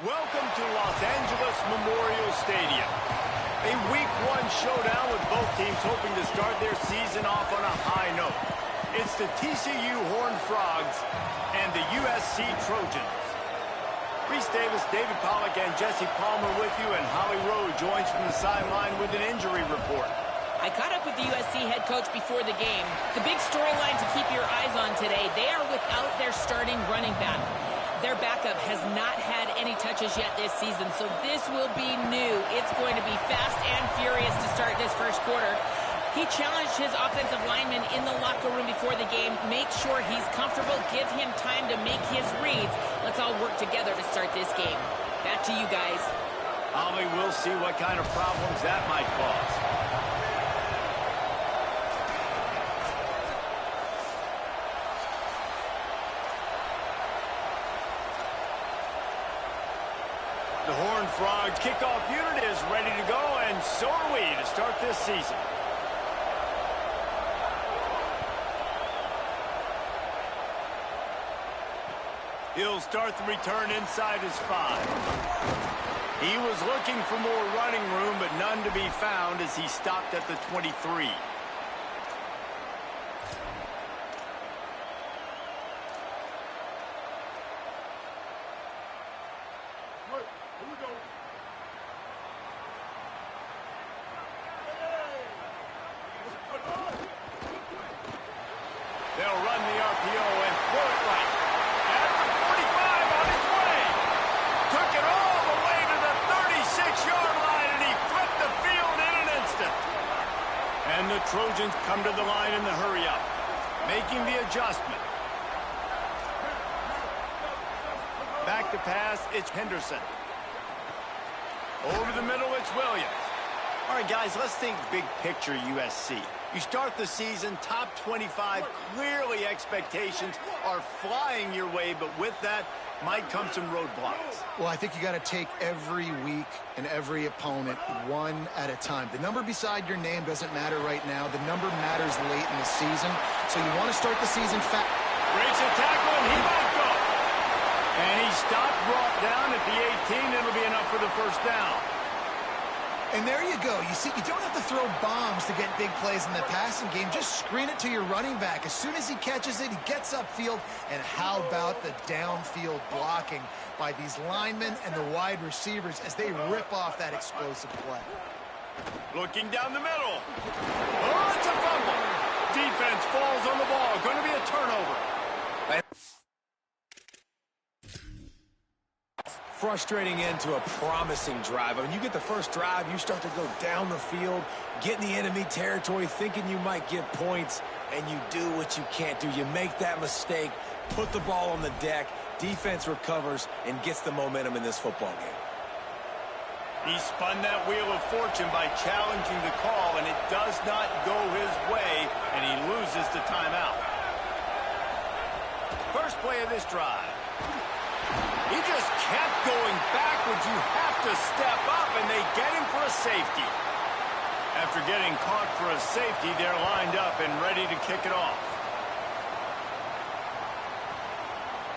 Welcome to Los Angeles Memorial Stadium. A Week 1 showdown with both teams hoping to start their season off on a high note. It's the TCU Horned Frogs and the USC Trojans. Reese Davis, David Pollack, and Jesse Palmer with you, and Holly Rowe joins from the sideline with an injury report. I caught up with the USC head coach before the game. The big storyline to keep your eyes on today, they are without their starting running back. Their backup has not had any touches yet this season, so this will be new. It's going to be fast and furious to start this first quarter. He challenged his offensive lineman in the locker room before the game. Make sure he's comfortable. Give him time to make his reads. Let's all work together to start this game. Back to you guys. Ollie, we'll see what kind of problems that might cause. The Horned Frogs kickoff unit is ready to go, and so are we to start this season. He'll start the return inside his 5. He was looking for more running room, but none to be found as he stopped at the 23. They'll run the RPO and throw it right. At the 45 on his way. Took it all the way to the 36-yard line, and he flipped the field in an instant. And the Trojans come to the line in the hurry-up, making the adjustment. Back to pass, it's Henderson. Over the middle, it's Williams. All right, guys, let's think big picture USC. You start the season top 25. Clearly expectations are flying your way, but with that might come some roadblocks. Well, I think you got to take every week and every opponent one at a time. The number beside your name doesn't matter right now. The number matters late in the season. So you want to start the season fast. Breaks a tackle, and he might go. And he stopped, brought down at the 18. It'll be enough for the first down. And there you go. You see, you don't have to throw bombs to get big plays in the passing game. Just screen it to your running back. As soon as he catches it, he gets upfield. And how about the downfield blocking by these linemen and the wide receivers as they rip off that explosive play? Looking down the middle. Oh, it's a fumble. Defense falls on the ball. Going to be a turnover. Frustrating end to a promising drive. I mean, you get the first drive, you start to go down the field, get in the enemy territory, thinking you might get points, and you do what you can't do. You make that mistake, put the ball on the deck, defense recovers, and gets the momentum in this football game. He spun that wheel of fortune by challenging the call, and it does not go his way, and he loses the timeout. First play of this drive. He just kept going backwards. You have to step up, and they get him for a safety. After getting caught for a safety, they're lined up and ready to kick it off.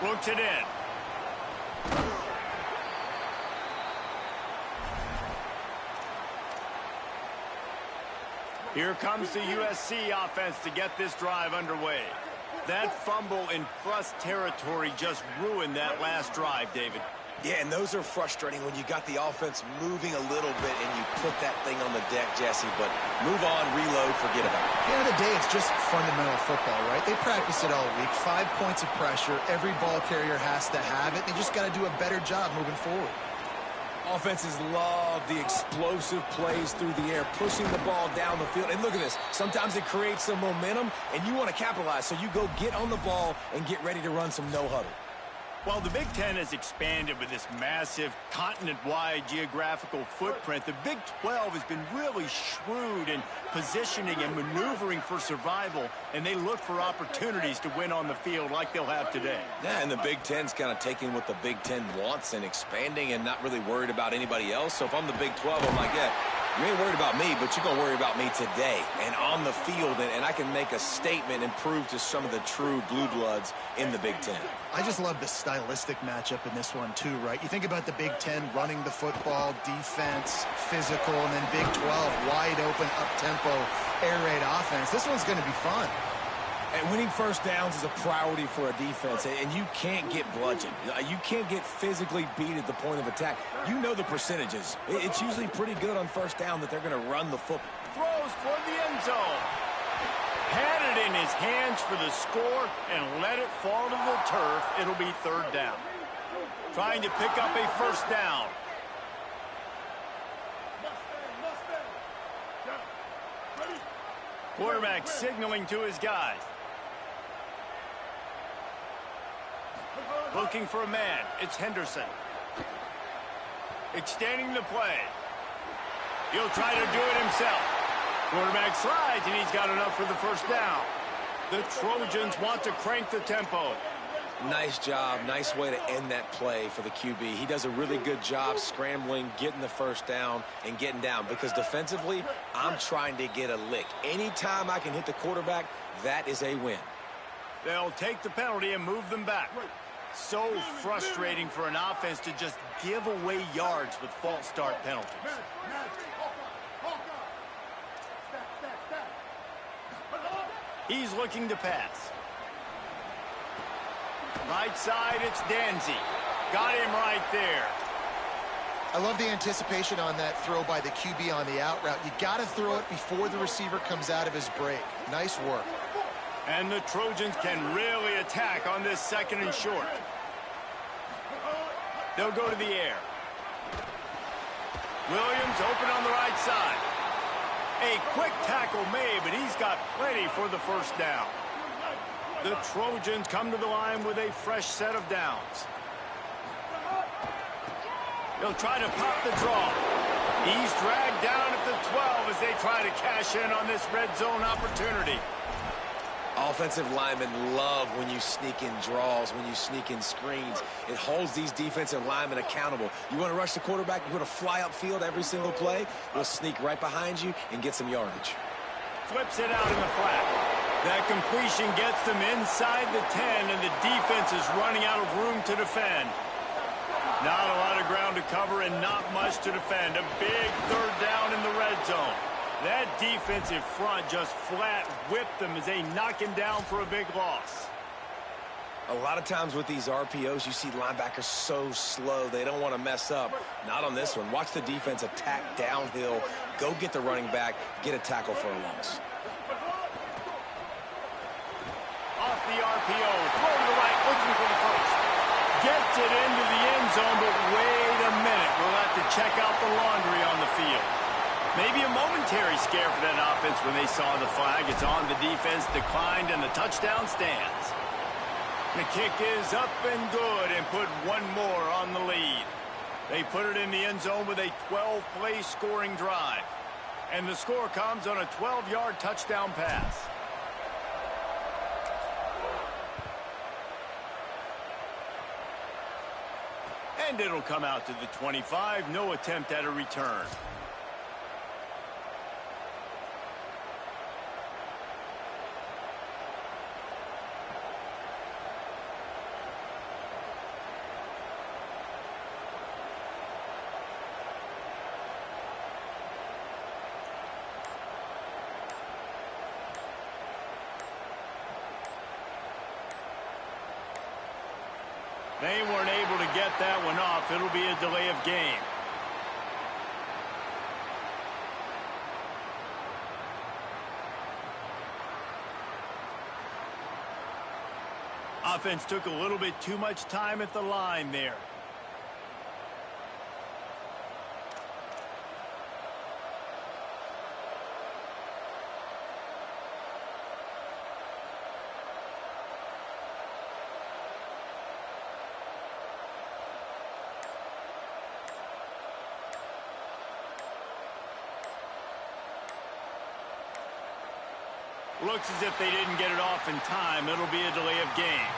Looks it in. Here comes the USC offense to get this drive underway. That fumble in plus territory just ruined that last drive, David. Yeah, and those are frustrating when you got the offense moving a little bit and you put that thing on the deck, Jesse. But move on, reload, forget about it. At the end of the day, it's just fundamental football, right? They practice it all week. 5 points of pressure. Every ball carrier has to have it. They just got to do a better job moving forward. Offenses love the explosive plays through the air, pushing the ball down the field. And look at this. Sometimes it creates some momentum, and you want to capitalize. So you go get on the ball and get ready to run some no-huddle. While the Big Ten has expanded with this massive continent-wide geographical footprint, the Big 12 has been really shrewd in positioning and maneuvering for survival, and they look for opportunities to win on the field like they'll have today. Yeah, and the Big Ten's kind of taking what the Big Ten wants and expanding and not really worried about anybody else. So if I'm the Big 12, I'm like, yeah, You ain't worried about me, but you're going to worry about me today and on the field, and I can make a statement and prove to some of the true blue bloods in the Big Ten. I just love the stylistic matchup in this one, too, right? You think about the Big Ten running the football, defense, physical, and then Big 12, wide open, up-tempo, air raid offense. This one's going to be fun. And winning first downs is a priority for a defense, and you can't get bludgeoned. You can't get physically beat at the point of attack. You know the percentages. It's usually pretty good on first down that they're going to run the football. Throws for the end zone. Had it in his hands for the score and let it fall to the turf. It'll be third down. Trying to pick up a first down. Quarterback signaling to his guys. Looking for a man. It's Henderson. Extending the play. He'll try to do it himself. Quarterback slides, and he's got enough for the first down. The Trojans want to crank the tempo. Nice job. Nice way to end that play for the QB. He does a really good job scrambling, getting the first down, and getting down. Because defensively, I'm trying to get a lick. Anytime I can hit the quarterback, that is a win. They'll take the penalty and move them back. So frustrating for an offense to just give away yards with false start penalties. He's looking to pass. Right side, it's Danzy. Got him right there. I love the anticipation on that throw by the QB on the out route. You got to throw it before the receiver comes out of his break. Nice work. And the Trojans can really attack on this second and short. They'll go to the air. Williams open on the right side. A quick tackle made, but he's got plenty for the first down. The Trojans come to the line with a fresh set of downs. They'll try to pop the draw. He's dragged down at the 12 as they try to cash in on this red zone opportunity. Offensive linemen love when you sneak in draws, when you sneak in screens. It holds these defensive linemen accountable. You want to rush the quarterback, you want to fly upfield every single play, we'll sneak right behind you and get some yardage. Flips it out in the flat. That completion gets them inside the 10, and the defense is running out of room to defend. Not a lot of ground to cover and not much to defend. A big third down in the red zone. That defensive front just flat whipped them as they knock him down for a big loss. A lot of times with these RPOs, you see linebackers so slow, they don't want to mess up. Not on this one. Watch the defense attack downhill, go get the running back, get a tackle for a loss. Off the RPO, throw to the right, looking for the first. Gets it into the end zone, but wait a minute. We'll have to check out the laundry on the field. Maybe a momentary scare for that offense when they saw the flag. It's on, the defense declined, and the touchdown stands. The kick is up and good and put one more on the lead. They put it in the end zone with a 12-play scoring drive. And the score comes on a 12-yard touchdown pass. And it'll come out to the 25. No attempt at a return. They weren't able to get that one off. It'll be a delay of game. Offense took a little bit too much time at the line there. Looks as if they didn't get it off in time. It'll be a delay of game.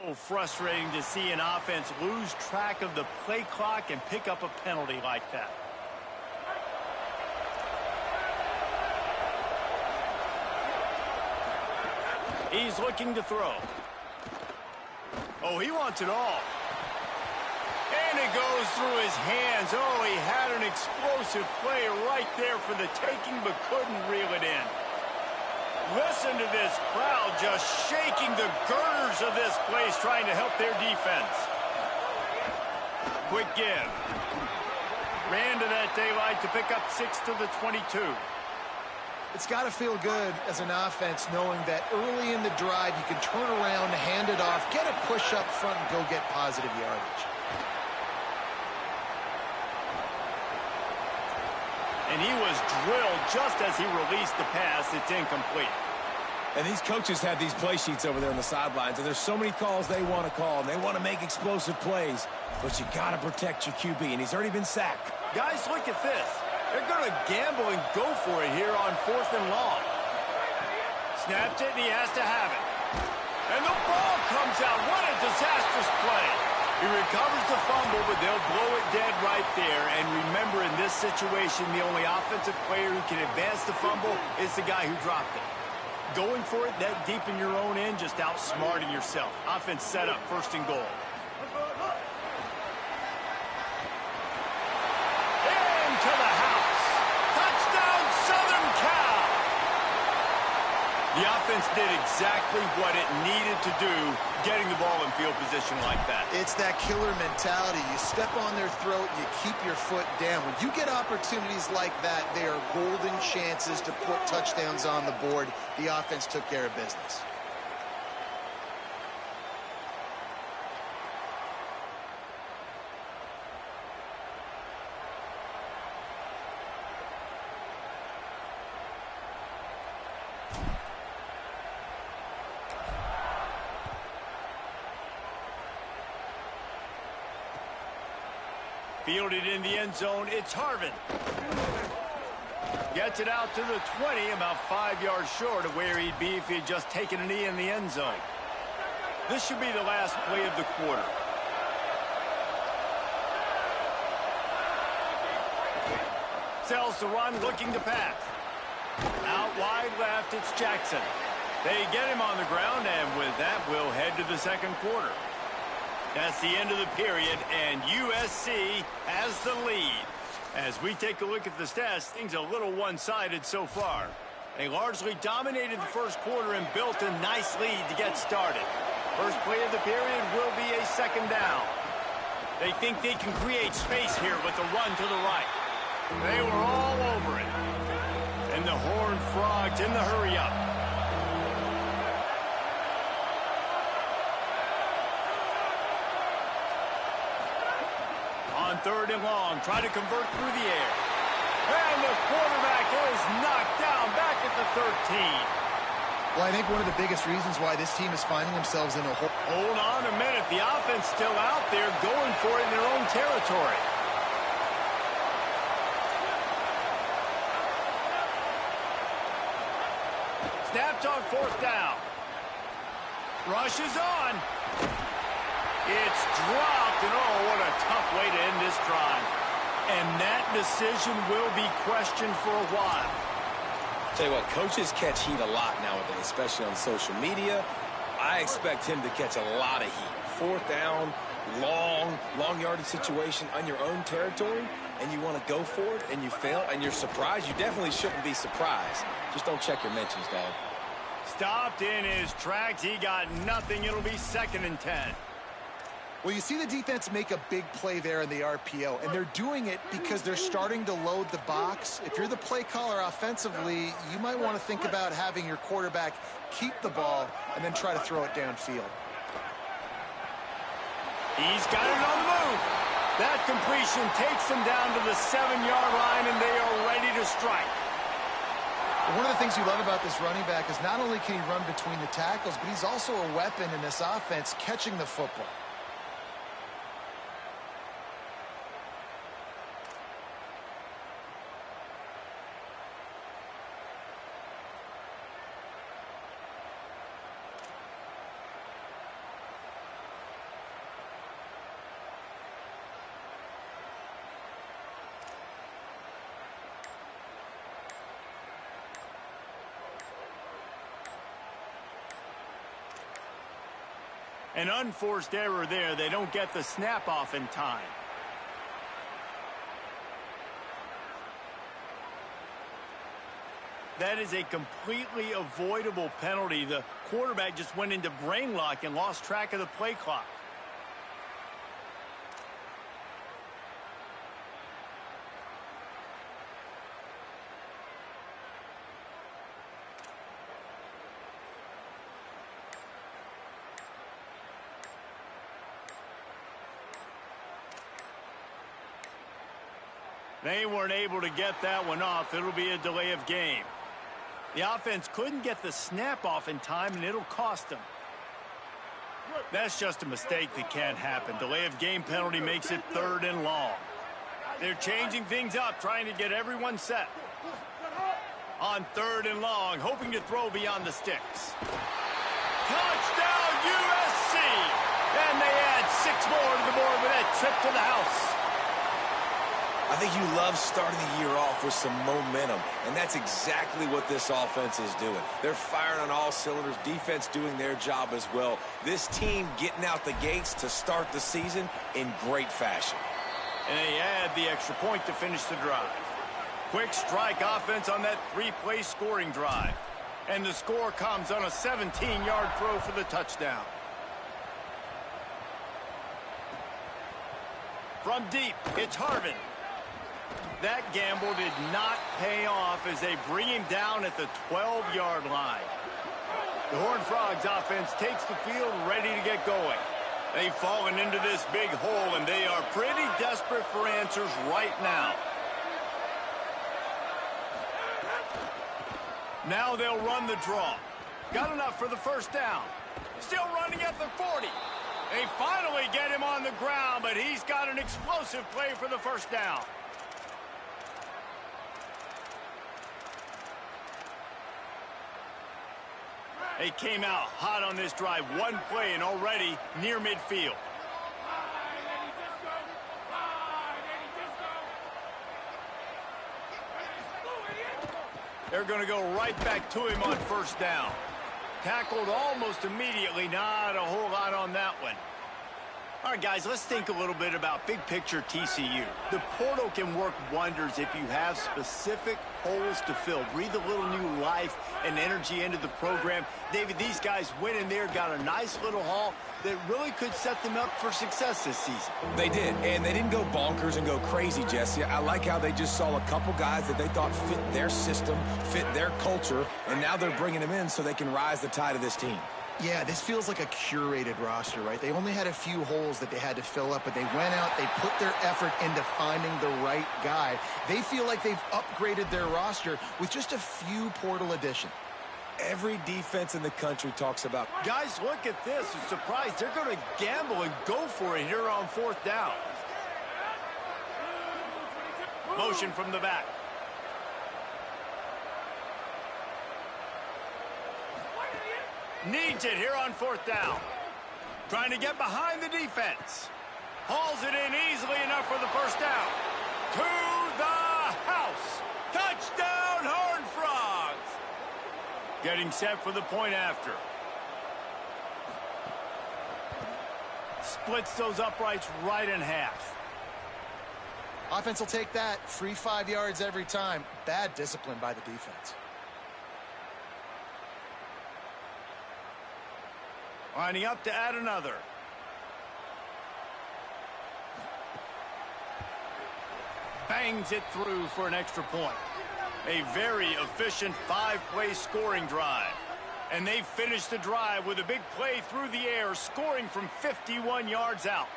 So frustrating to see an offense lose track of the play clock and pick up a penalty like that. He's looking to throw. Oh, he wants it all. And it goes through his hands. Oh, he had an explosive play right there for the taking, but couldn't reel it in. Listen to this crowd just shaking the girders of this place, trying to help their defense. Quick give. Ran to that daylight to pick up 6 to the 22. It's got to feel good as an offense knowing that early in the drive you can turn around, hand it off, get a push up front, and go get positive yardage. And he was drilled just as he released the pass. It's incomplete. And these coaches have these play sheets over there on the sidelines, and there's so many calls they want to call, and they want to make explosive plays. But you got to protect your QB, and he's already been sacked. Guys, look at this. They're going to gamble and go for it here on 4th and long. Snapped it, and he has to have it. And the ball comes out. What a disastrous play. He recovers the fumble, but they'll blow it dead right there. And remember, in this situation, the only offensive player who can advance the fumble is the guy who dropped it. Going for it that deep in your own end, just outsmarting yourself. Offense set up, 1st and goal. Into the house. Touchdown, Southern Cal. The offense did exactly what it needed to do, getting the ball in field position like that. It's that killer mentality. You step on their throat, you keep your foot down. When you get opportunities like that, they are golden chances to put touchdowns on the board. The offense took care of business. Fielded in the end zone, it's Harvin. Gets it out to the 20, about 5 yards short of where he'd be if he had just taken a knee in the end zone. This should be the last play of the quarter. Sells the run, looking to pass. Out wide left, it's Jackson. They get him on the ground, and with that, we'll head to the 2nd quarter. That's the end of the period, and USC has the lead. As we take a look at the stats, things a little one-sided so far. They largely dominated the 1st quarter and built a nice lead to get started. First play of the period will be a 2nd down. They think they can create space here with the run to the right. They were all over it. And the Horned Frogs in the hurry-up. On 3rd and long, try to convert through the air. And the quarterback is knocked down back at the 13. Well, I think one of the biggest reasons why this team is finding themselves in a hole. Hold on a minute. The offense still out there going for it in their own territory. Snapped on 4th down. Rush is on. It's dropped, and oh, what a tough way to end this drive. And that decision will be questioned for a while. Tell you what, coaches catch heat a lot nowadays, especially on social media. I expect him to catch a lot of heat. 4th down, long yardage situation on your own territory, and you want to go for it, and you fail, and you're surprised. You definitely shouldn't be surprised. Just don't check your mentions, dog. Stopped in his tracks. He got nothing. It'll be 2nd and 10. Well, you see the defense make a big play there in the RPO, and they're doing it because they're starting to load the box. If you're the play caller offensively, you might want to think about having your quarterback keep the ball and then try to throw it downfield. He's got it on the move. That completion takes him down to the 7-yard line, and they are ready to strike. One of the things you love about this running back is not only can he run between the tackles, but he's also a weapon in this offense catching the football. An unforced error there. They don't get the snap off in time. That is a completely avoidable penalty. The quarterback just went into brain lock and lost track of the play clock. They weren't able to get that one off. It'll be a delay of game. The offense couldn't get the snap off in time, and it'll cost them. That's just a mistake that can't happen. Delay of game penalty makes it 3rd and long. They're changing things up, trying to get everyone set. On 3rd and long, hoping to throw beyond the sticks. Touchdown, USC! And they add 6 more to the board with that trip to the house. I think you love starting the year off with some momentum, and that's exactly what this offense is doing. They're firing on all cylinders, defense doing their job as well. This team getting out the gates to start the season in great fashion. And they add the extra point to finish the drive. Quick strike offense on that 3-play scoring drive. And the score comes on a 17-yard throw for the touchdown. From deep, it's Harvin. That gamble did not pay off as they bring him down at the 12-yard line. The Horned Frogs offense takes the field ready to get going. They've fallen into this big hole, and they are pretty desperate for answers right now. Now they'll run the draw. Got enough for the first down. Still running at the 40. They finally get him on the ground, but he's got an explosive play for the first down. They came out hot on this drive. One play and already near midfield. They're going to go right back to him on first down. Tackled almost immediately. Not a whole lot on that one. All right, guys, let's think a little bit about big picture TCU. The portal can work wonders if you have specific holes to fill. Breathe a little new life and energy into the program. David, these guys went in there, got a nice little haul that really could set them up for success this season. They did, and they didn't go bonkers and go crazy, Jesse. I like how they just saw a couple guys that they thought fit their system, fit their culture, and now they're bringing them in so they can rise the tide of this team. Yeah, this feels like a curated roster, right? They only had a few holes that they had to fill up, but they went out, they put their effort into finding the right guy. They feel like they've upgraded their roster with just a few portal additions. Every defense in the country talks about. Guys, look at this. I'm surprised. They're going to gamble and go for it here on 4th down. Motion from the back. Needs it here on 4th down. Trying to get behind the defense. Hauls it in easily enough for the first down. To the house. Touchdown, Horned Frogs. Getting set for the point after. Splits those uprights right in half. Offense will take that. Free 5 yards every time. Bad discipline by the defense. Lining up to add another. Bangs it through for an extra point. A very efficient 5-play scoring drive. And they finished the drive with a big play through the air, scoring from 51 yards out.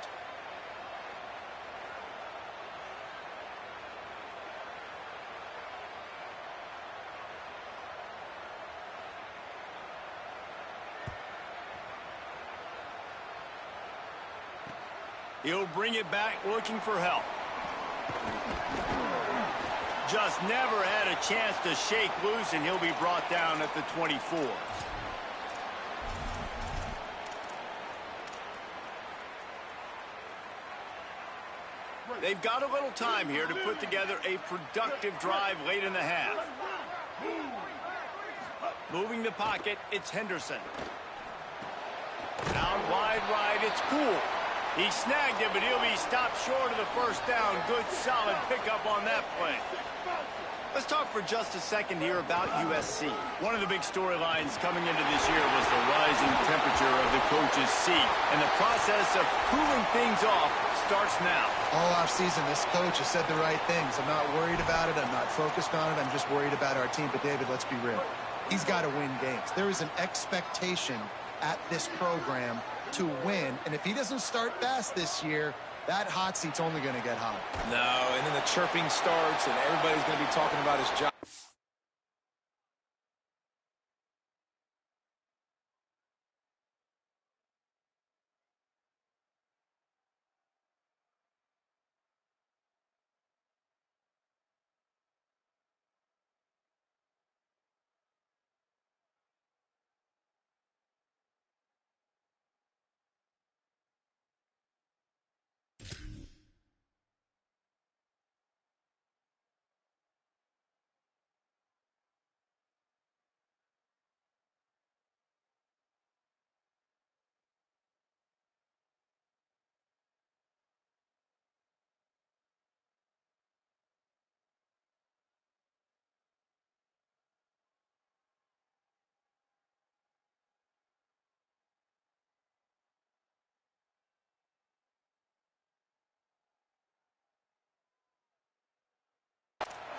He'll bring it back looking for help. Just never had a chance to shake loose, and he'll be brought down at the 24. They've got a little time here to put together a productive drive late in the half. Moving the pocket, it's Henderson. Out wide right, it's Poole. He snagged it, but he'll be stopped short of the first down. Good, solid pickup on that play. Let's talk for just a second here about USC. One of the big storylines coming into this year was the rising temperature of the coach's seat. And the process of cooling things off starts now. All offseason, this coach has said the right things. I'm not worried about it. I'm not focused on it. I'm just worried about our team. But, David, let's be real. He's got to win games. There is an expectation at this program to win. And if he doesn't start fast this year, that hot seat's only going to get hot. No, and then the chirping starts, and everybody's going to be talking about his job.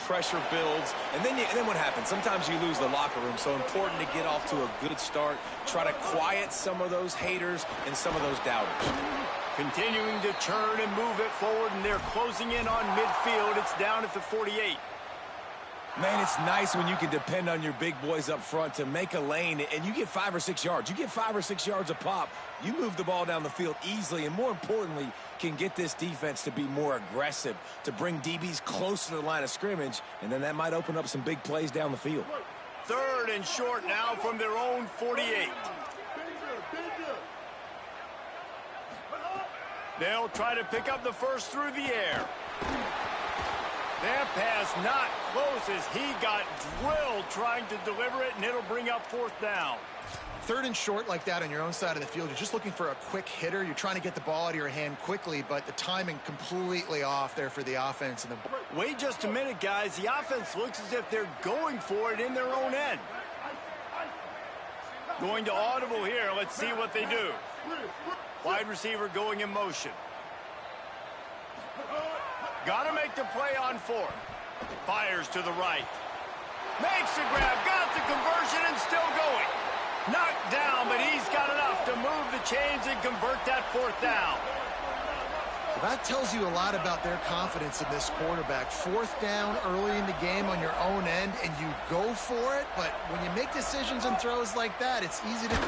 Pressure builds, and then what happens? Sometimes you lose the locker room, so important to get off to a good start. Try to quiet some of those haters and some of those doubters. Continuing to turn and move it forward, and they're closing in on midfield. It's down at the 48. Man, it's nice when you can depend on your big boys up front to make a lane, and you get 5 or 6 yards. You get 5 or 6 yards a pop, you move the ball down the field easily, and more importantly, can get this defense to be more aggressive, to bring DBs close to the line of scrimmage, and then that might open up some big plays down the field. 3rd and short now from their own 48. They'll try to pick up the first through the air. That pass not close as he got drilled trying to deliver it, and it'll bring up 4th down. 3rd and short like that on your own side of the field, you're just looking for a quick hitter. You're trying to get the ball out of your hand quickly, but the timing completely off there for the offense. And wait just a minute, guys. The offense looks as if they're going for it in their own end. Going to audible here. Let's see what they do. Wide receiver going in motion. Got to make the play on 4th. Fires to the right. Makes the grab. Got the conversion and still going. Knocked down, but he's got enough to move the chains and convert that 4th down. That tells you a lot about their confidence in this quarterback. 4th down early in the game on your own end, and you go for it. But when you make decisions and throws like that, it's easy to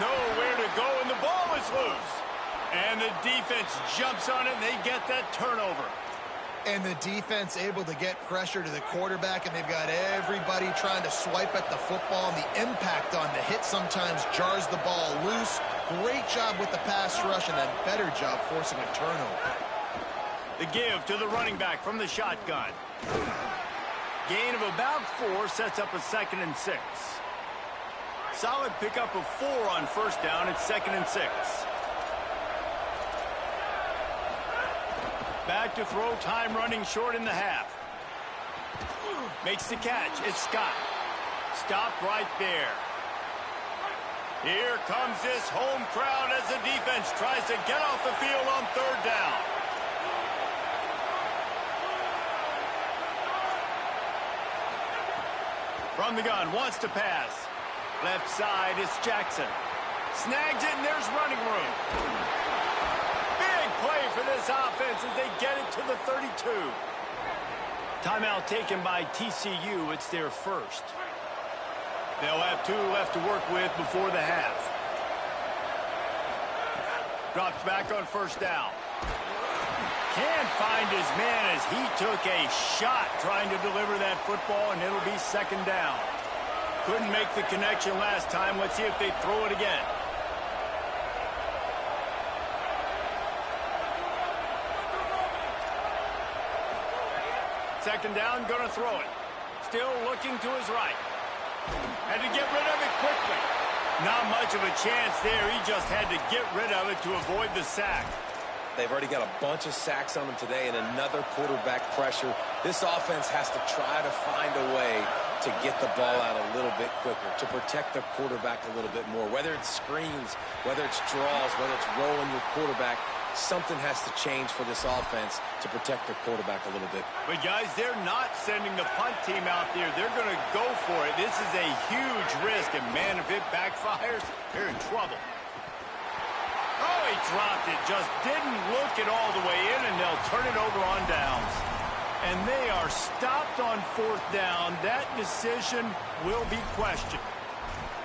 nowhere to go, and the ball is loose. And the defense jumps on it, and they get that turnover. And the defense able to get pressure to the quarterback, and they've got everybody trying to swipe at the football, and the impact on the hit sometimes jars the ball loose. Great job with the pass rush, and a better job forcing a turnover. The give to the running back from the shotgun. Gain of about 4 sets up a 2nd and 6. Solid pickup of 4 on 1st down. It's 2nd and 6. Back to throw, time running short in the half. Makes the catch. It's Scott. Stopped right there. Here comes this home crowd as the defense tries to get off the field on 3rd down. From the gun, wants to pass. Left side is Jackson. Snags it, and there's running room. Play for this offense as they get it to the 32. Timeout taken by TCU. It's their first. They'll have 2 left to work with before the half. Drops back on 1st down. Can't find his man as he took a shot trying to deliver that football, and it'll be 2nd down. Couldn't make the connection last time. Let's see if they throw it again. Second down, gonna throw it. Still looking to his right. Had to get rid of it quickly. Not much of a chance there. He just had to get rid of it to avoid the sack. They've already got a bunch of sacks on them today and another quarterback pressure. This offense has to try to find a way to get the ball out a little bit quicker, to protect the quarterback a little bit more. Whether it's screens, whether it's draws, whether it's rolling your quarterback, something has to change for this offense to protect their quarterback a little bit. But, guys, they're not sending the punt team out there. They're going to go for it. This is a huge risk, and, man, if it backfires, they're in trouble. Oh, he dropped it. Just didn't look it all the way in, and they'll turn it over on downs. And they are stopped on 4th down. That decision will be questioned.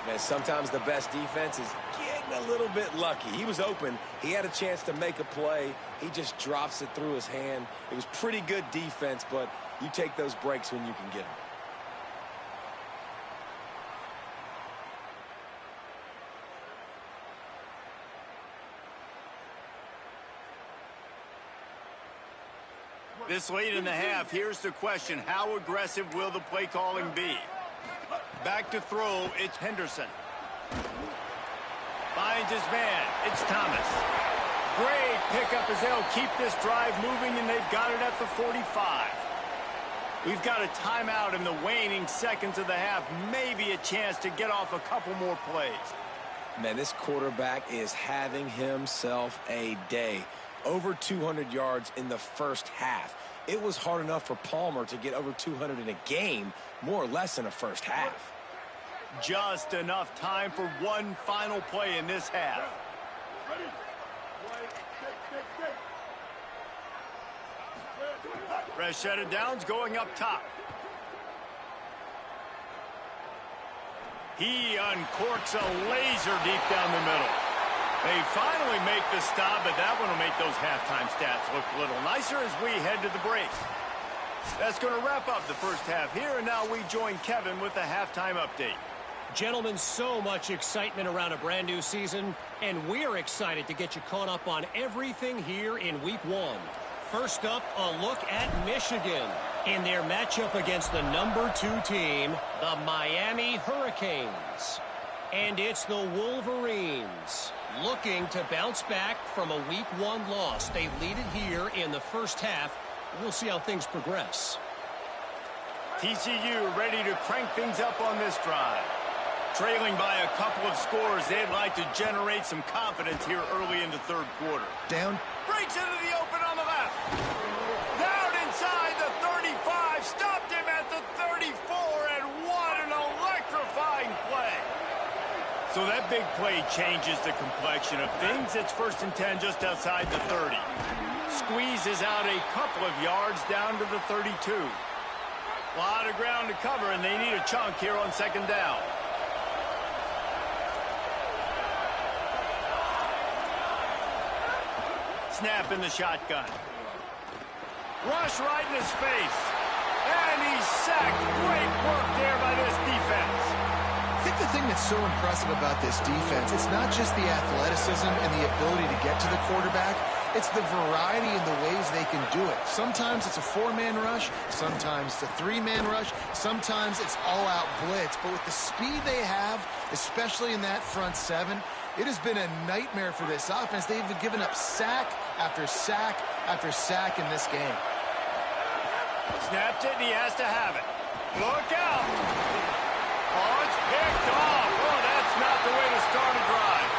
Man, sometimes the best defense is getting a little bit lucky. He was open. He had a chance to make a play. He just drops it through his hand. It was pretty good defense, but you take those breaks when you can get them. This late in the half, here's the question. How aggressive will the play calling be? Back to throw, it's Henderson. Finds his man, it's Thomas. Great pickup as they'll keep this drive moving, and they've got it at the 45. We've got a timeout in the waning seconds of the half. Maybe a chance to get off a couple more plays. Man, this quarterback is having himself a day. Over 200 yards in the first half. It was hard enough for Palmer to get over 200 in a game, more or less in a first half. Just enough time for one final play in this half. Fresh set of downs going up top. He uncorks a laser deep down the middle. They finally make the stop, but that one will make those halftime stats look a little nicer as we head to the break. That's going to wrap up the first half here, and now we join Kevin with the halftime update. Gentlemen, so much excitement around a brand new season, and we're excited to get you caught up on everything here in Week 1. First up, a look at Michigan in their matchup against the number 2 team, the Miami Hurricanes. And it's the Wolverines looking to bounce back from a Week 1 loss. They lead it here in the first half. We'll see how things progress. TCU ready to crank things up on this drive. Trailing by a couple of scores, they'd like to generate some confidence here early in the third quarter. Down. Breaks into the open on the left. Down inside the 35. Stopped him at the 34, and what an electrifying play. So that big play changes the complexion of things. It's 1st and 10 just outside the 30. Squeezes out a couple of yards down to the 32. A lot of ground to cover, and they need a chunk here on 2nd down. Snap in the shotgun. Rush right in his face. And he's sacked. Great work there by this defense. I think the thing that's so impressive about this defense, it's not just the athleticism and the ability to get to the quarterback. It's the variety in the ways they can do it. Sometimes it's a 4-man rush. Sometimes it's a 3-man rush. Sometimes it's all-out blitz. But with the speed they have, especially in that front 7, it has been a nightmare for this offense. They've given up sack after sack after sack in this game. Snapped it, and he has to have it. Look out. Oh, it's picked off. Oh, that's not the way to start a drive.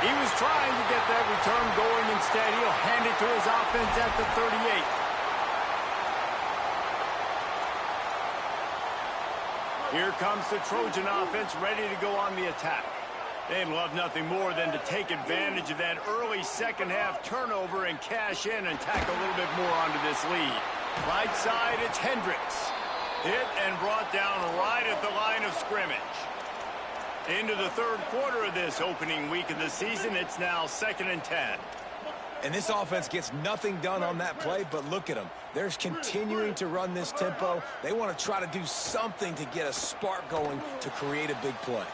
He was trying to get that return going. Instead, he'll hand it to his offense at the 38. Here comes the Trojan offense ready to go on the attack. They'd love nothing more than to take advantage of that early second half turnover and cash in and tack a little bit more onto this lead. Right side, it's Hendricks. Hit and brought down right at the line of scrimmage. Into the third quarter of this opening week of the season, it's now 2nd and 10. And this offense gets nothing done on that play, but look at them. They're continuing to run this tempo. They want to try to do something to get a spark going to create a big play.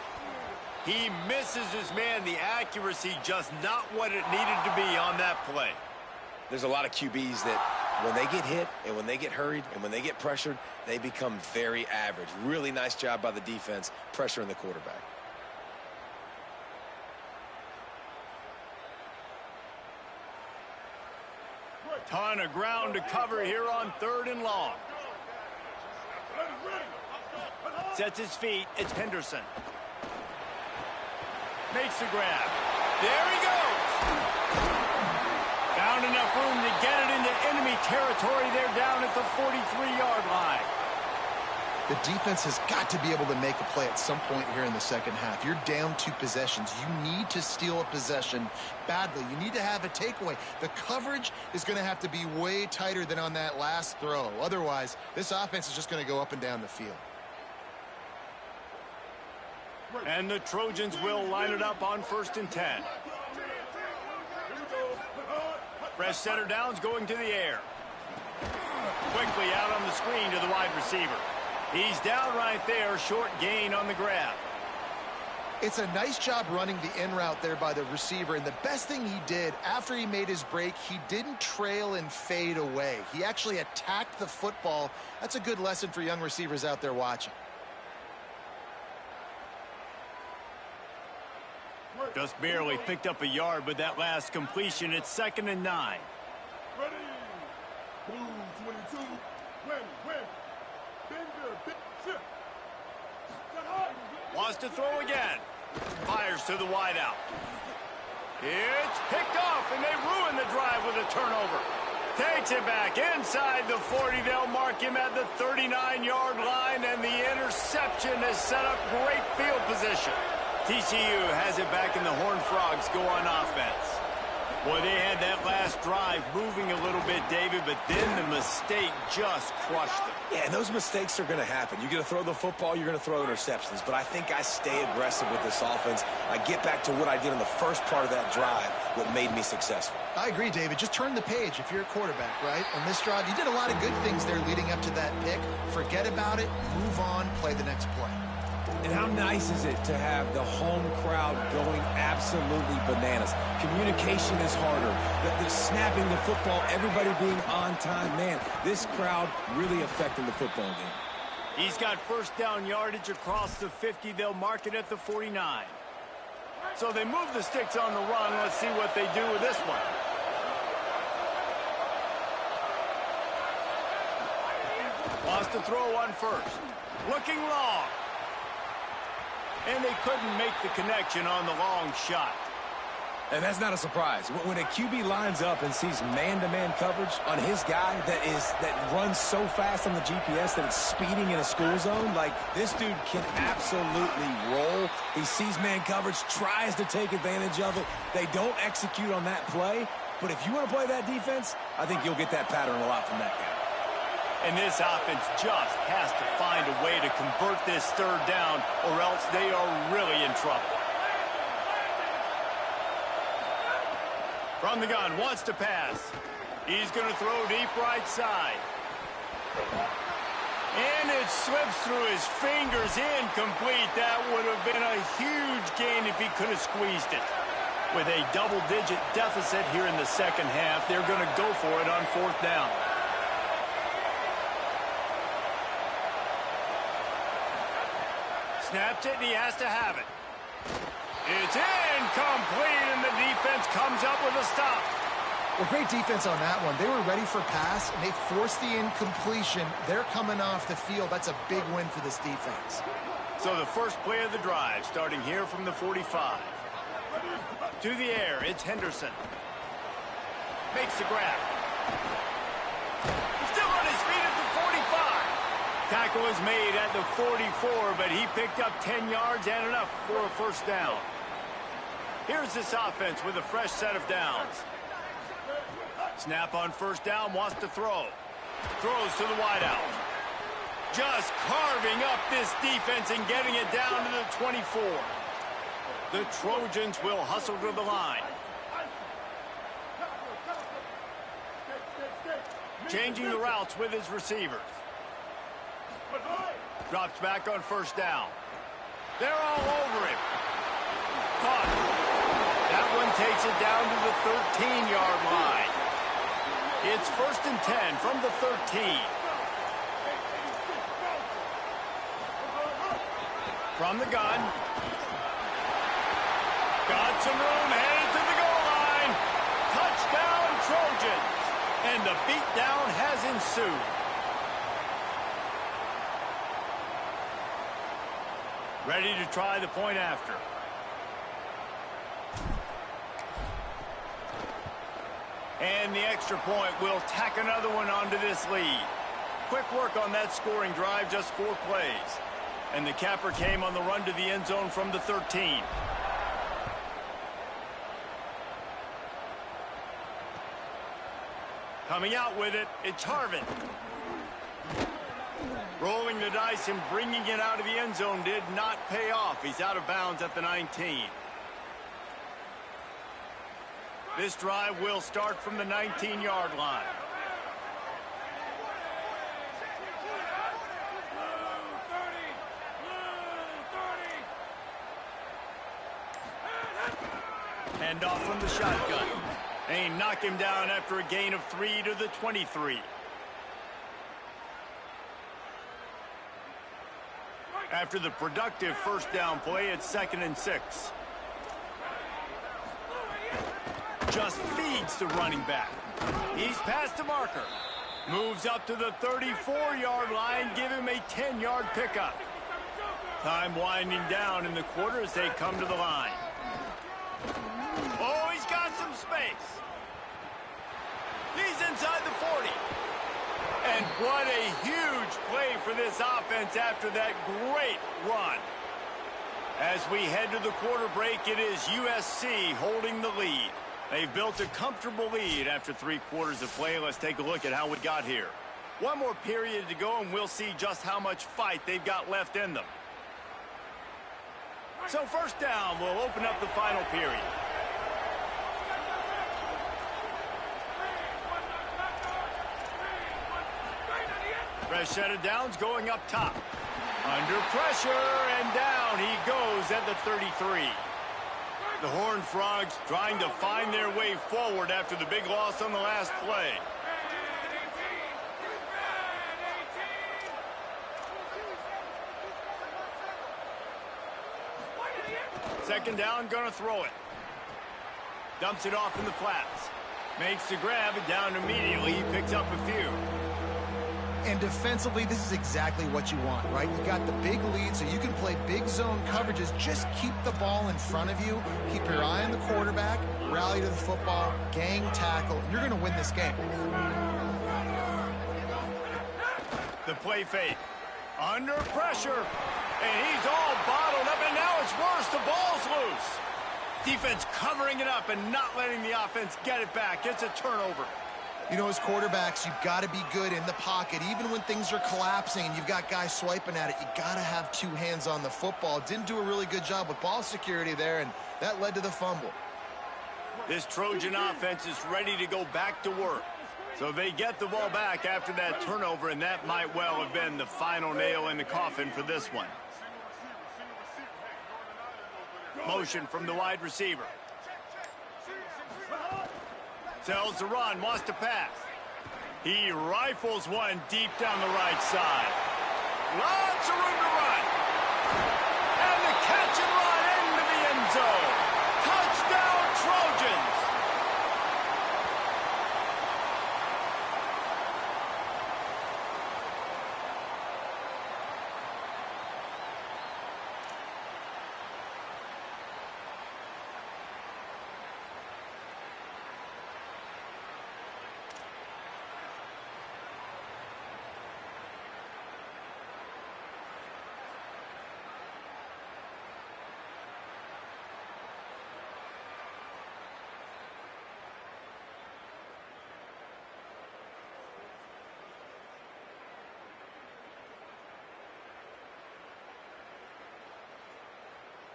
He misses his man. The accuracy just not what it needed to be on that play. There's a lot of QBs that when they get hit and when they get hurried and when they get pressured, they become very average. Really nice job by the defense pressuring the quarterback. Ton of ground to cover here on 3rd and long. Sets his feet. It's Henderson. Makes the grab. There he goes. Found enough room to get it into enemy territory. They're down at the 43-yard line. The defense has got to be able to make a play at some point here in the second half. You're down 2 possessions. You need to steal a possession badly. You need to have a takeaway. The coverage is going to have to be way tighter than on that last throw. Otherwise, this offense is just going to go up and down the field. And the Trojans will line it up on 1st and 10. Fresh center downs going to the air. Quickly out on the screen to the wide receiver. He's down right there, short gain on the grab. It's a nice job running the in route there by the receiver, and the best thing he did after he made his break, he didn't trail and fade away. He actually attacked the football. That's a good lesson for young receivers out there watching. Just barely picked up a yard with that last completion. It's 2nd and 9. Ready. Blue 22. Win. Wants to throw again. Fires to the wideout. It's picked off, and they ruin the drive with a turnover. Takes it back inside the 40. They'll mark him at the 39-yard line, and the interception has set up great field position. TCU has it back, and the Horned Frogs go on offense. Boy, they had that last drive moving a little bit, David, but then the mistake just crushed them. Yeah, and those mistakes are going to happen. You're going to throw the football, you're going to throw interceptions. But I think I stay aggressive with this offense. I get back to what I did in the first part of that drive, what made me successful. I agree, David. Just turn the page if you're a quarterback, right? On this drive, you did a lot of good things there leading up to that pick. Forget about it, move on, play the next play. And how nice is it to have the home crowd going absolutely bananas? Communication is harder. The snapping the football, everybody being on time. Man, this crowd really affecting the football game. He's got first down yardage across the 50. They'll mark it at the 49. So they move the sticks on the run. Let's see what they do with this one. Wants to throw on first. Looking long. And they couldn't make the connection on the long shot. And that's not a surprise. When a QB lines up and sees man-to-man coverage on his guy that runs so fast on the GPS that it's speeding in a school zone, like this dude can absolutely roll. He sees man coverage, tries to take advantage of it. They don't execute on that play. But if you want to play that defense, I think you'll get that pattern a lot from that guy. And this offense just has to find a way to convert this 3rd down, or else they are really in trouble. From the gun, wants to pass. He's going to throw deep right side. And it slips through his fingers, incomplete. That would have been a huge gain if he could have squeezed it. With a double-digit deficit here in the second half, they're going to go for it on 4th down. Snaps it, and he has to have it. It's incomplete, and the defense comes up with a stop. Well, great defense on that one. They were ready for pass, and they forced the incompletion. They're coming off the field. That's a big win for this defense. So the first play of the drive, starting here from the 45. To the air, it's Henderson. Makes the grab. Still on his feet at the 45. Tackle is made at the 44, but he picked up 10 yards and enough for a first down. Here's this offense with a fresh set of downs. Snap on first down, wants to throw. Throws to the wideout. Just carving up this defense and getting it down to the 24. The Trojans will hustle to the line. Changing the routes with his receivers. Drops back on first down. They're all over him. Caught. That one takes it down to the 13-yard line. It's 1st and 10 from the 13. From the gun. Got some room, headed to the goal line. Touchdown, Trojans. And the beatdown has ensued. Ready to try the point after. And the extra point will tack another one onto this lead. Quick work on that scoring drive, just 4 plays. And the capper came on the run to the end zone from the 13. Coming out with it, it's Harvin. Rolling the dice and bringing it out of the end zone did not pay off. He's out of bounds at the 19. This drive will start from the 19-yard line. Hand off from the shotgun. They knock him down after a gain of 3 to the 23. After the productive first down play, it's 2nd and 6. Just feeds the running back. He's past the marker. Moves up to the 34-yard line, give him a 10-yard pickup. Time winding down in the quarter as they come to the line. Oh, he's got some space. He's inside the 40. And what a huge play for this offense after that great run. As we head to the quarter break, it is USC holding the lead. They've built a comfortable lead after 3 quarters of play. Let's take a look at how we got here. One more period to go, and we'll see just how much fight they've got left in them. So first down will open up the final period. Fresh set of downs going up top. Under pressure, and down he goes at the 33. The Horned Frogs trying to find their way forward after the big loss on the last play. Second down, gonna throw it. Dumps it off in the flats. Makes the grab, down immediately. He picks up a few. And defensively, this is exactly what you want, right? You got the big lead, so you can play big zone coverages. Just keep the ball in front of you. Keep your eye on the quarterback. Rally to the football. Gang tackle. You're going to win this game. The play fake. Under pressure. And he's all bottled up, and now it's worse. The ball's loose. Defense covering it up and not letting the offense get it back. It's a turnover. You know, as quarterbacks, you've got to be good in the pocket. Even when things are collapsing and you've got guys swiping at it, you got to have 2 hands on the football. Didn't do a really good job with ball security there, and that led to the fumble. This Trojan offense is ready to go back to work. So they get the ball back after that turnover, and that might well have been the final nail in the coffin for this one. Motion from the wide receiver. Tells the run, wants to pass. He rifles one deep down the right side. Lots of room to run. And the catch and run into the end zone. Touchdown, Trojans.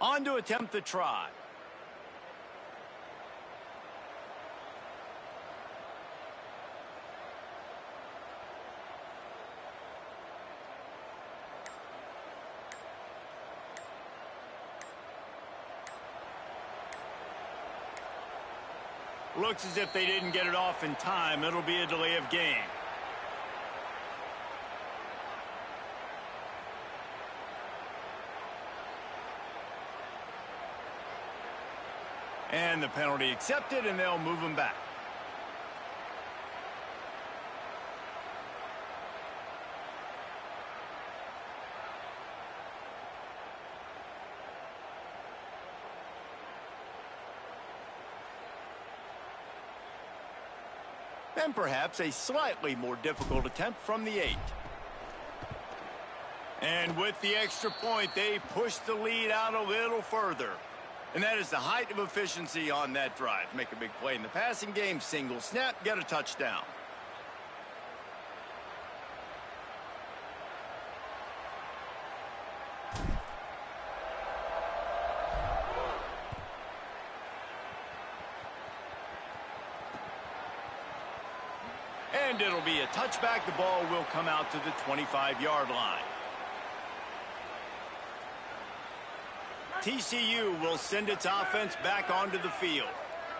On to attempt the try. Looks as if they didn't get it off in time. It'll be a delay of game. And the penalty accepted, and they'll move him back. And perhaps a slightly more difficult attempt from the 8. And with the extra point, they push the lead out a little further. And that is the height of efficiency on that drive. Make a big play in the passing game, single snap, get a touchdown. And it'll be a touchback. The ball will come out to the 25-yard line. TCU will send its offense back onto the field.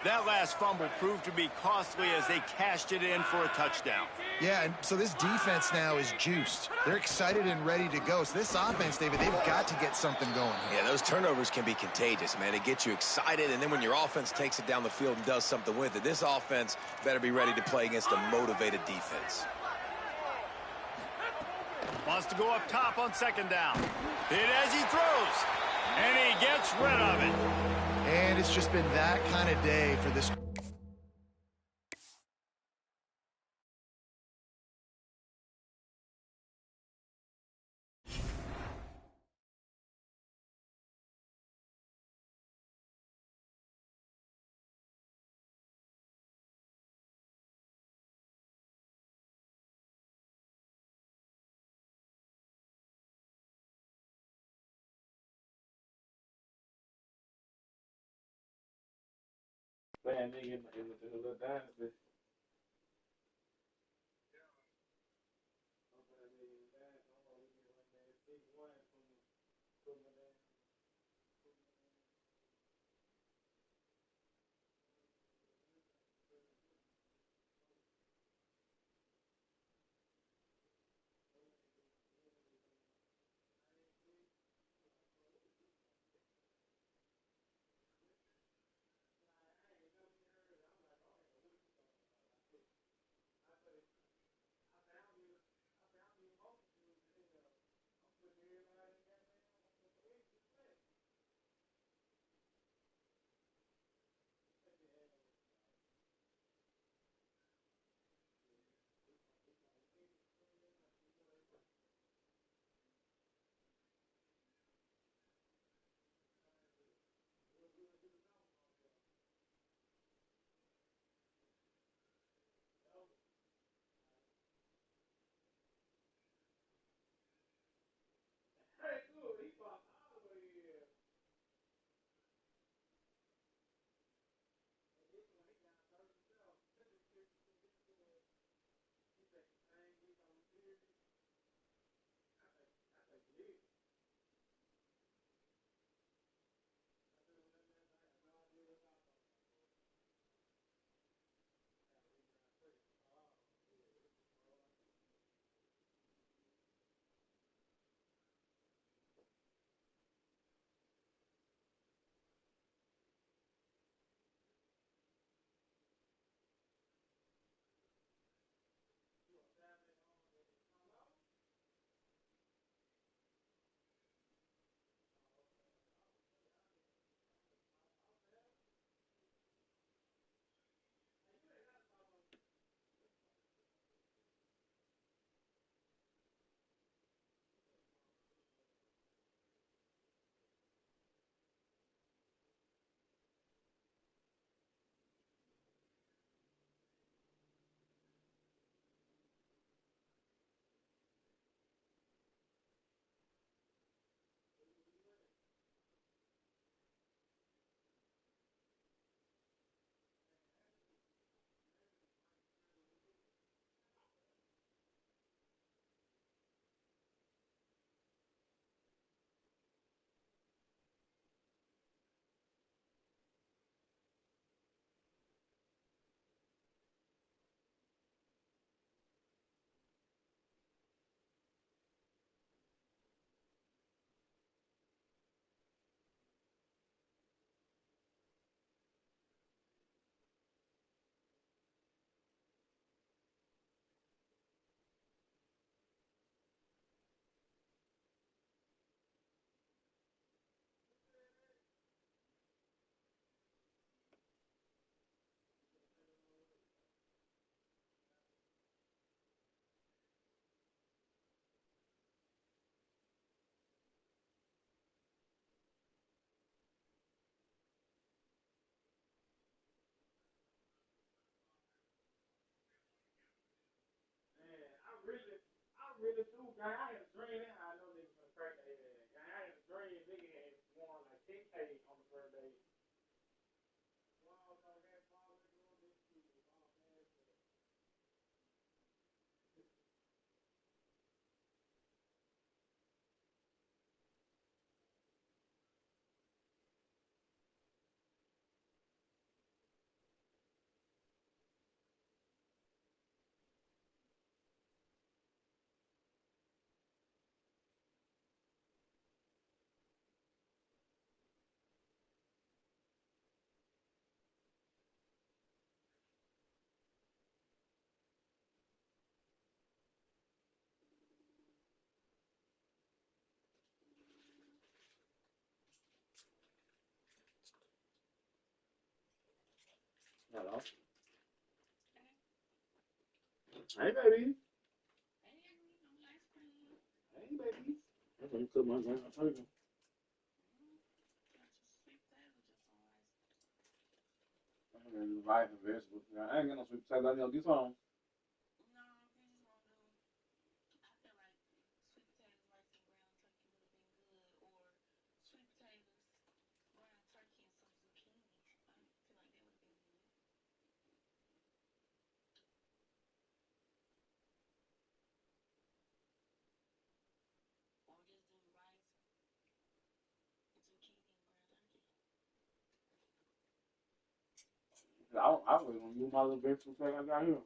That last fumble proved to be costly as they cashed it in for a touchdown. Yeah, and so this defense now is juiced. They're excited and ready to go. So this offense, David, they've got to get something going here. Yeah, those turnovers can be contagious, man. It gets you excited, and then when your offense takes it down the field and does something with it, this offense better be ready to play against a motivated defense. Wants to go up top on second down. Hit as he throws. And he gets rid of it. And it's just been that kind of day for this. Playing nigga in the little dynasty. Hello. Hey, baby. Hey, baby. That's when you took my grandma turkey. And rice and vegetables. I ain't got no sweet potato. I need to do some. I was gonna use my little vegetable pack I got here.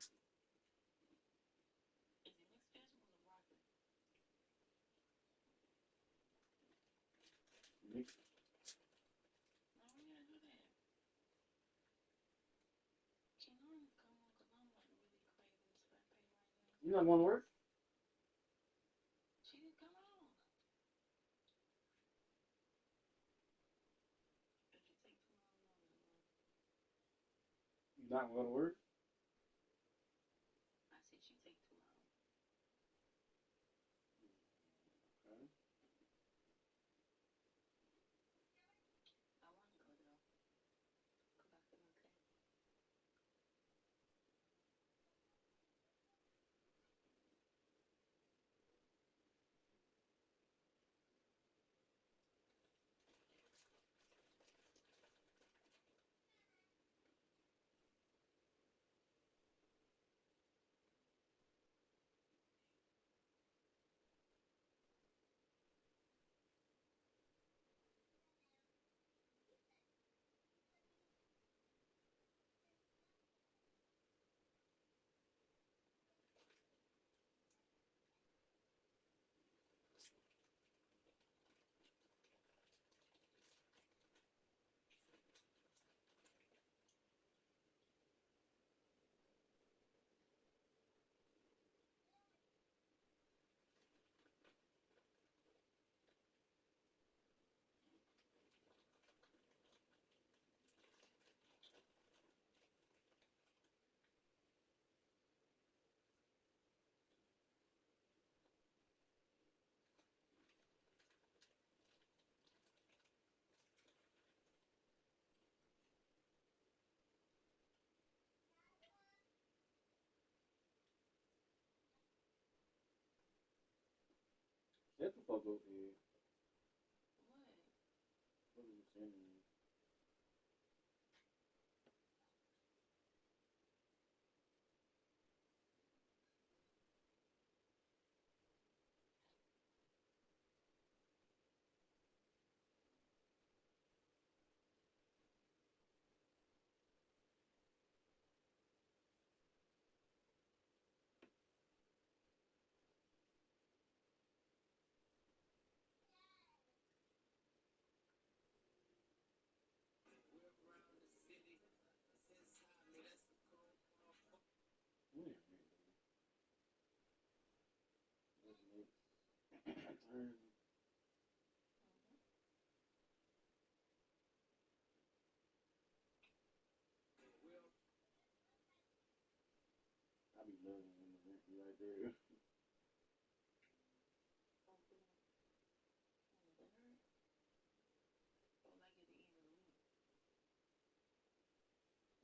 You not going to work? You not going to work? Okay. Shut the fuck up, kid. What are you saying? Wait a minute. What's next? I be loving when the rent be right there.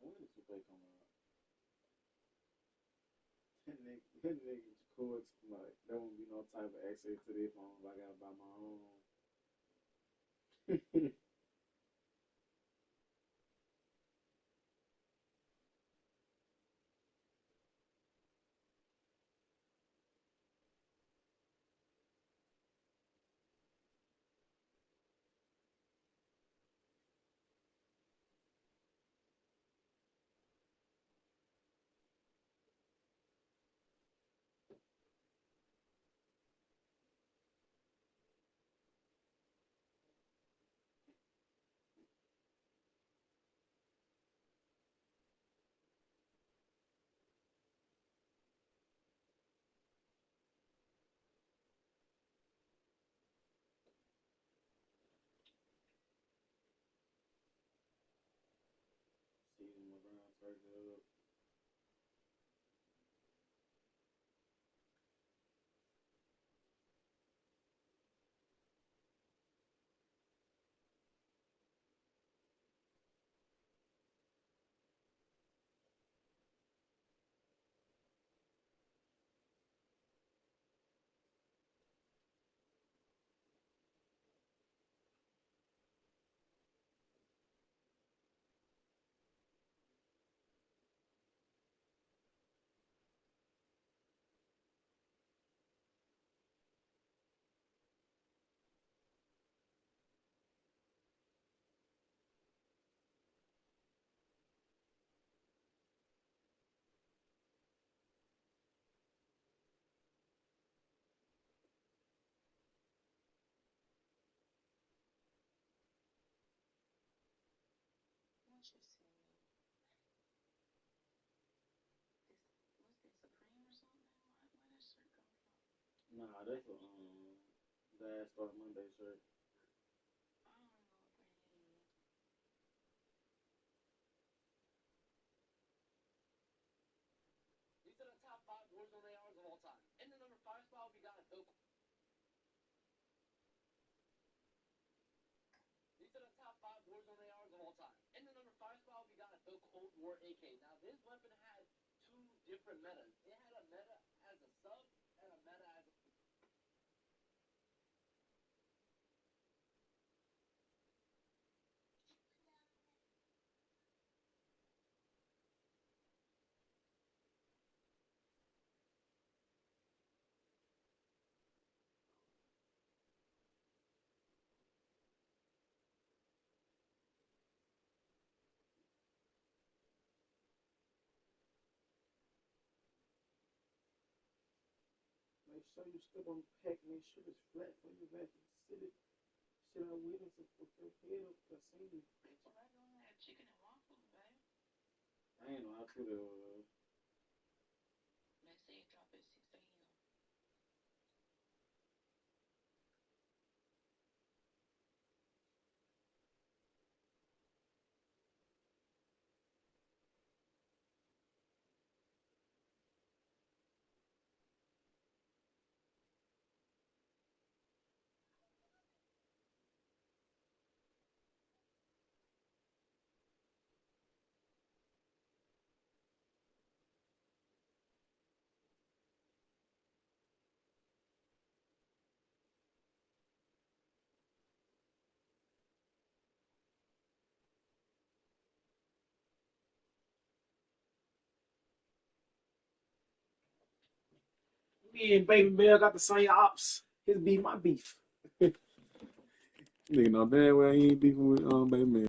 When did the play come out? Niggas cool. Like, there won't be no type of access to their phone if I gotta buy my own. Season LeBron turned it up. Nah, that's a Last Start Monday shirt. Make sure you step on the pack. Make sure it's flat for you back and sit it. Sit out with it and put your head up. I seen you. I ain't know how to do it. Me and Baby Bell got the same ops. His beef, my beef. Nigga, no damn well he ain't beefing with Baby Bell.